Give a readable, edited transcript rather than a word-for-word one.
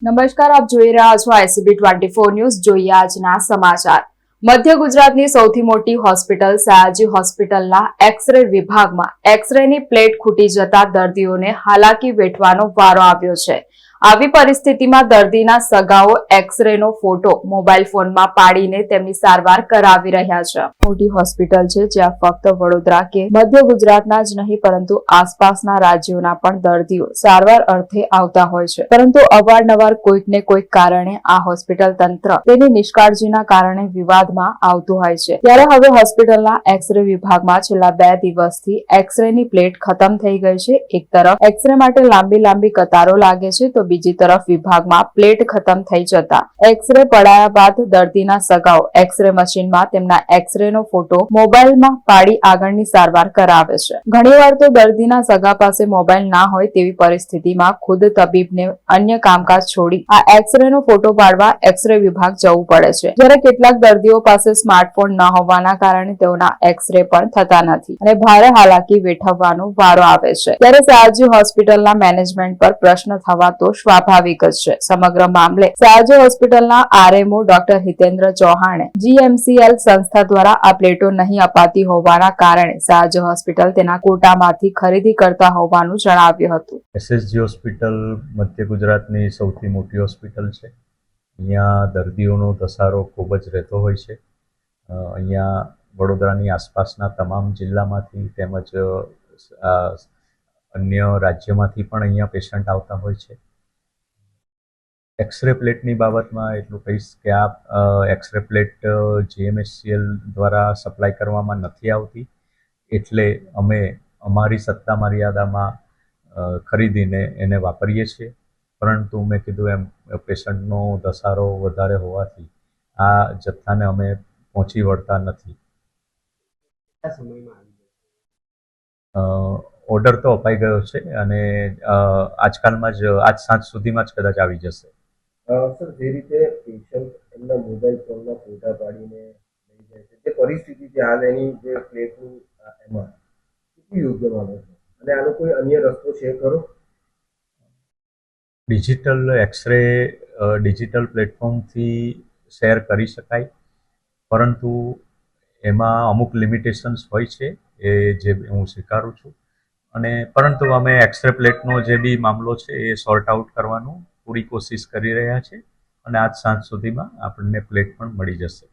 નમસ્કાર, આપ જોઈ રહ્યા છો ICB 24 ન્યૂઝ. જોઈએ આજના સમાચાર. મધ્ય ગુજરાતની સૌથી મોટી હોસ્પિટલ સયાજી હોસ્પિટલના એક્સ-રે વિભાગમાં એક્સ-રેની પ્લેટ ખૂટી જતા દર્દીઓને હાલાકી વેઠવાનો વારો આવ્યો છે. આવી પરિસ્થિતિમાં દર્દીના સગાઓ એક્સ-રેનો ફોટો મોબાઈલ ફોનમાં પાડીને તેમની સારવાર કરાવી રહ્યા છે. મોટી હોસ્પિટલ છે જ્યાં ફક્ત વડોદરા કે મધ્ય ગુજરાતના જ નહીં પરંતુ આસપાસના રાજ્યોના પણ દર્દીઓ સારવાર અર્થે આવતા હોય છે. પરંતુ અવારનવાર કોઈક ને કોઈક કારણે આ હોસ્પિટલ તંત્ર તેની નિષ્કાળજીના કારણે વિવાદમાં આવતું હોય છે. ત્યારે હવે હોસ્પિટલના એક્સ-રે વિભાગમાં છેલ્લા 2 દિવસથી એક્સ-રેની પ્લેટ ખતમ થઈ ગઈ છે. એક તરફ એક્સ-રે માટે લાંબી કતારો લાગે છે તો બીજી તરફ વિભાગમાં પ્લેટ ખતમ થઈ જતા એક્સ-રે પડાયા બાદ દર્દીના સગાઓ એક્સ-રે મશીનમાં તેમના એક્સ-રેનો ફોટો મોબાઈલમાં પાડી આગળની સારવાર કરાવે છે. ઘણીવાર તો દર્દીના સગા પાસે મોબાઈલ ના હોય તેવી પરિસ્થિતિમાં ખુદ તબીબને અન્ય કામકાજ છોડી આ એક્સ-રેનો ફોટો પાડવા એક્સ-રે વિભાગ જવું પડે છે. જ્યારે કેટલાક દર્દીઓ પાસે સ્માર્ટફોન ન હોવાના કારણે તેઓના એક્સ-રે પણ થતા નથી અને ભારે હાલાકી વેઠવવાનો વારો આવે છે. ત્યારે સયાજી હોસ્પિટલના મેનેજમેન્ટ પર પ્રશ્ન થવા તો સ્વાભાવિક જ છે. સમગ્ર મામલે સયાજી હોસ્પિટલના RMO ડોક્ટર હિતેન્દ્ર ચૌહાણે GMCL સંસ્થા દ્વારા આ પ્લેટો નહીં અપાતી હોવાના કારણે સયાજી હોસ્પિટલ તેના કોટામાંથી ખરીદી કરતા હોવાનું જણાવ્યું હતું. SSG હોસ્પિટલ મધ્ય ગુજરાતની સૌથી મોટી હોસ્પિટલ છે. અહીંયા દર્દીઓનો ધસારો ખૂબ જ રહેતો હોય છે. અહીંયા વડોદરાની આસપાસના તમામ જિલ્લામાંથી તેમજ અન્ય રાજ્યમાંથી પણ અહીંયા પેશન્ટ આવતા હોય છે. એક્સરે પ્લેટની બાબતમાં એટલું કહીશ કે આ એક્સરે પ્લેટ GMCL દ્વારા સપ્લાય કરવામાં નથી આવતી, એટલે અમે અમારી સત્તા મર્યાદામાં ખરીદીને એને વાપરીએ છીએ. પરંતુ મેં કીધું એમ પેશન્ટનો ધસારો વધારે હોવાથી આ જથ્થાને અમે પહોંચી વળતા નથી. ઓર્ડર તો અપાઈ ગયો છે અને આજકાલમાં જ આજ સાંજ સુધીમાં જ કદાચ આવી જશે. સર, જે રીતે પેશન્ટ એમના મોબાઈલ ફોનના ફોટા પાડીને લઈ જાય છે તે પરિસ્થિતિ છે હાલ એની જે પ્લેટનું એમાં કેટલું યોગ્ય માનો છો અને આનો કોઈ અન્ય રસ્તો છે ખરો? ડિજિટલ એક્સરે ડિજિટલ પ્લેટફોર્મથી શેર કરી શકાય, પરંતુ એમાં અમુક લિમિટેશન્સ હોય છે, એ જે હું સ્વીકારું છું. અને પરંતુ અમે એક્સરે પ્લેટનો જે બી મામલો છે એ સોર્ટ આઉટ કરવાનું પૂરી કોશિશ કરી રહ્યા છે અને આજ સાંજ સુધીમાં આપણને પ્લેટ પણ મળી જશે.